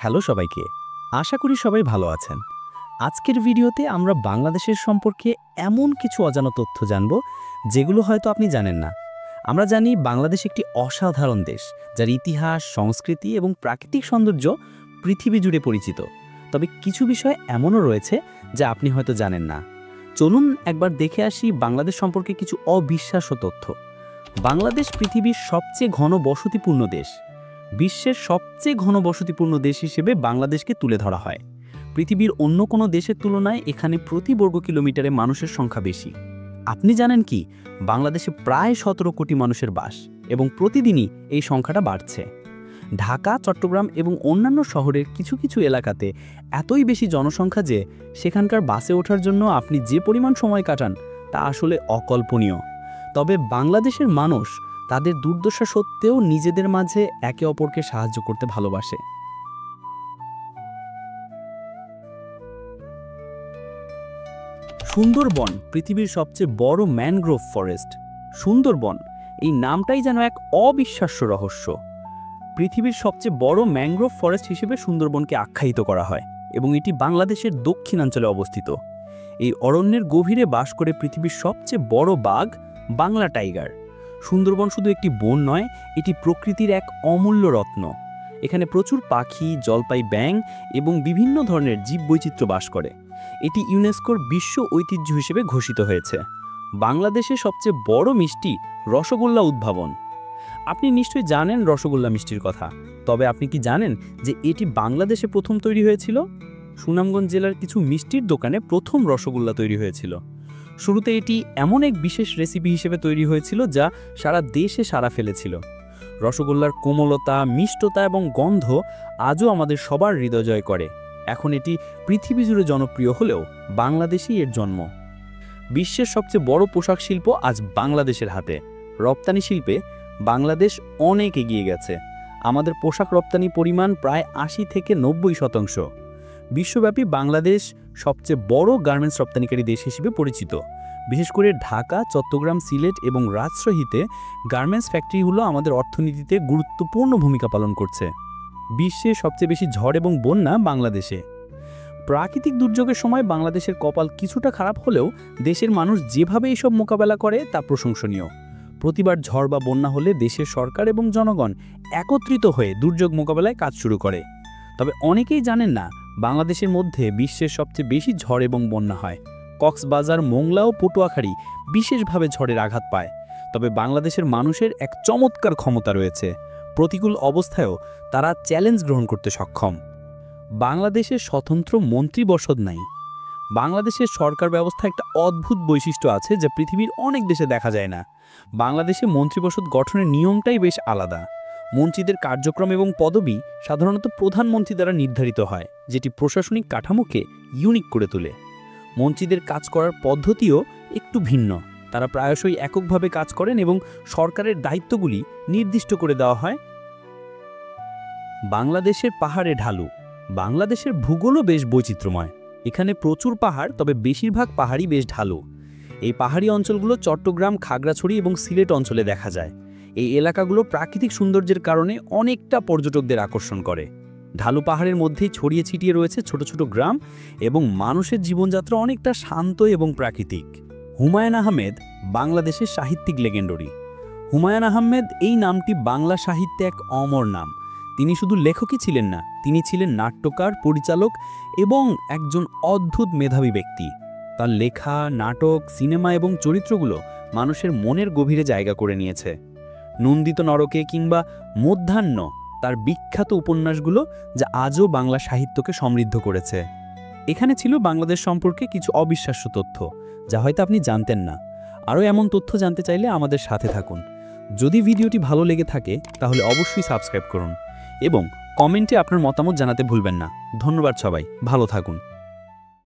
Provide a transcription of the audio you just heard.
Hello সবাইকে, আশা করি সবাই ভালো আছেন। আজকের ভিডিওতে আমরা বাংলাদেশের সম্পর্কে এমন কিছু অজানা তথ্য জানব যেগুলো হয়তো আপনি জানেন না। আমরা জানি বাংলাদেশ একটি অসাধারণ দেশ, যার ইতিহাস, সংস্কৃতি এবং প্রাকৃতিক সৌন্দর্য পৃথিবী জুড়ে পরিচিত। তবে কিছু বিষয় এমনও রয়েছে যা আপনি হয়তো জানেন না। চলুন একবার দেখে আসি বাংলাদেশ সম্পর্কে কিছু অবিশ্বাস্য তথ্য। বাংলাদেশ পৃথিবীর সবচেয়ে ঘন বসতিপূর্ণ দেশ। বিশ্বের সবচেয়ে ঘন বসতিপূর্ণ দেশ হিসেবে বাংলাদেশকে তুলে ধরা হয়। পৃথিবীর অন্য কোনো দেশের তুলনায় এখানে প্রতি বর্গ কিলোমিটারে মানুষের সংখ্যা বেশি। আপনি জানেন কি, বাংলাদেশে প্রায় 17 কোটি মানুষের বাস এবং প্রতিদিনই এই সংখ্যাটা বাড়ছে। ঢাকা, চট্টগ্রাম এবং অন্যান্য শহরের কিছু কিছু এলাকাতে এতই বেশি জনসংখ্যা যে সেখানকার বাসে ওঠার জন্য আপনি যে পরিমাণ সময় কাটান তা আসলে অকল্পনীয়। তবে বাংলাদেশের মানুষ তাদের দুর্দশা সত্ত্বেও নিজেদের মাঝে একে অপরকে সাহায্য করতে ভালোবাসে। সুন্দরবন পৃথিবীর সবচেয়ে বড় ম্যানগ্রোভ ফরেস্ট। সুন্দরবন এই নামটাই যেন এক অবিশ্বাস্য রহস্য। পৃথিবীর সবচেয়ে বড় ম্যানগ্রোভ ফরেস্ট হিসেবে সুন্দরবনকে আখ্যায়িত করা হয় এবং এটি বাংলাদেশের দক্ষিণাঞ্চলে অবস্থিত। এই অরণ্যের গভীরে বাস করে পৃথিবীর সবচেয়ে বড় বাঘ বাংলা টাইগার। সুন্দরবন শুধু একটি বন নয়, এটি প্রকৃতির এক অমূল্য রত্ন। এখানে প্রচুর পাখি, জলপাই, ব্যাঙ এবং বিভিন্ন ধরনের জীববৈচিত্র্য বাস করে। এটি ইউনেস্কোর বিশ্ব ঐতিহ্য হিসেবে ঘোষিত হয়েছে। বাংলাদেশের সবচেয়ে বড় মিষ্টি রসগোল্লা উদ্ভাবন। আপনি নিশ্চয়ই জানেন রসগোল্লা মিষ্টির কথা, তবে আপনি কি জানেন যে এটি বাংলাদেশে প্রথম তৈরি হয়েছিল? সুনামগঞ্জ জেলার কিছু মিষ্টির দোকানে প্রথম রসগোল্লা তৈরি হয়েছিল। শুরুতে এটি এমন এক বিশেষ রেসিপি হিসেবে তৈরি হয়েছিল যা সারা দেশে সাড়া ফেলেছিল। রসগোল্লার কোমলতা, মিষ্টতা এবং গন্ধ আজও আমাদের সবার হৃদয় জয় করে। এখন এটি পৃথিবী জুড়ে জনপ্রিয় হলেও বাংলাদেশেই এর জন্ম। বিশ্বের সবচেয়ে বড় পোশাক শিল্প আজ বাংলাদেশের হাতে। রপ্তানি শিল্পে বাংলাদেশ অনেক এগিয়ে গেছে। আমাদের পোশাক রপ্তানি পরিমাণ প্রায় 80 থেকে 90%। বিশ্বব্যাপী বাংলাদেশ সবচেয়ে বড় গার্মেন্টস রপ্তানিকারী দেশ হিসেবে পরিচিত। বিশেষ করে ঢাকা, চট্টগ্রাম, সিলেট এবং রাজশাহীতে গার্মেন্টস ফ্যাক্টরিগুলো আমাদের অর্থনীতিতে গুরুত্বপূর্ণ ভূমিকা পালন করছে। বিশ্বে সবচেয়ে বেশি ঝড় এবং বন্যা বাংলাদেশে। প্রাকৃতিক দুর্যোগের সময় বাংলাদেশের কপাল কিছুটা খারাপ হলেও দেশের মানুষ যেভাবে এসব মোকাবেলা করে তা প্রশংসনীয়। প্রতিবার ঝড় বা বন্যা হলে দেশের সরকার এবং জনগণ একত্রিত হয়ে দুর্যোগ মোকাবেলায় কাজ শুরু করে। তবে অনেকেই জানেন না, বাংলাদেশের মধ্যে বিশ্বের সবচেয়ে বেশি ঝড় এবং বন্যা হয়। কক্সবাজার, মোংলা ও পটুয়াখালী বিশেষভাবে ঝড়ের আঘাত পায়। তবে বাংলাদেশের মানুষের এক চমৎকার ক্ষমতা রয়েছে। প্রতিকূল অবস্থায়ও তারা চ্যালেঞ্জ গ্রহণ করতে সক্ষম। বাংলাদেশের স্বতন্ত্র মন্ত্রিপরিষদ নাই। বাংলাদেশের সরকার ব্যবস্থা একটা অদ্ভুত বৈশিষ্ট্য আছে যা পৃথিবীর অনেক দেশে দেখা যায় না। বাংলাদেশে মন্ত্রিপরিষদ গঠনের নিয়মটাই বেশ আলাদা। মন্ত্রীদের কার্যক্রম এবং পদবি সাধারণত প্রধানমন্ত্রী দ্বারা নির্ধারিত হয়, যেটি প্রশাসনিক কাঠামোকে ইউনিক করে তোলে। মন্ত্রীদের কাজ করার পদ্ধতিও একটু ভিন্ন। তারা প্রায়শই এককভাবে কাজ করেন এবং সরকারের দায়িত্বগুলি নির্দিষ্ট করে দেওয়া হয়। বাংলাদেশের পাহাড়ে ঢালু। বাংলাদেশের ভূগোলও বেশ বৈচিত্র্যময়। এখানে প্রচুর পাহাড়, তবে বেশিরভাগ পাহাড়ই বেশ ঢালু। এই পাহাড়ি অঞ্চলগুলো চট্টগ্রাম, খাগড়াছড়ি এবং সিলেট অঞ্চলে দেখা যায়। এই এলাকাগুলো প্রাকৃতিক সৌন্দর্যের কারণে অনেকটা পর্যটকদের আকর্ষণ করে। ঢালু পাহাড়ের মধ্যেই ছড়িয়ে ছিটিয়ে রয়েছে ছোট ছোট গ্রাম এবং মানুষের জীবনযাত্রা অনেকটা শান্ত এবং প্রাকৃতিক। হুমায়ুন আহমেদ বাংলাদেশের সাহিত্যিক লেগেন্ডারি। হুমায়ুন আহমেদ এই নামটি বাংলা সাহিত্যে এক অমর নাম। তিনি শুধু লেখকই ছিলেন না, তিনি ছিলেন নাট্যকার, পরিচালক এবং একজন অদ্ভুত মেধাবী ব্যক্তি। তার লেখা, নাটক, সিনেমা এবং চরিত্রগুলো মানুষের মনের গভীরে জায়গা করে নিয়েছে। নন্দিত নরকে কিংবা মধ্যাহ্ন তার বিখ্যাত উপন্যাসগুলো যা আজও বাংলা সাহিত্যকে সমৃদ্ধ করেছে। এখানে ছিল বাংলাদেশ সম্পর্কে কিছু অবিশ্বাস্য তথ্য যা হয়তো আপনি জানতেন না। আরও এমন তথ্য জানতে চাইলে আমাদের সাথে থাকুন। যদি ভিডিওটি ভালো লেগে থাকে তাহলে অবশ্যই সাবস্ক্রাইব করুন এবং কমেন্টে আপনার মতামত জানাতে ভুলবেন না। ধন্যবাদ সবাই, ভালো থাকুন।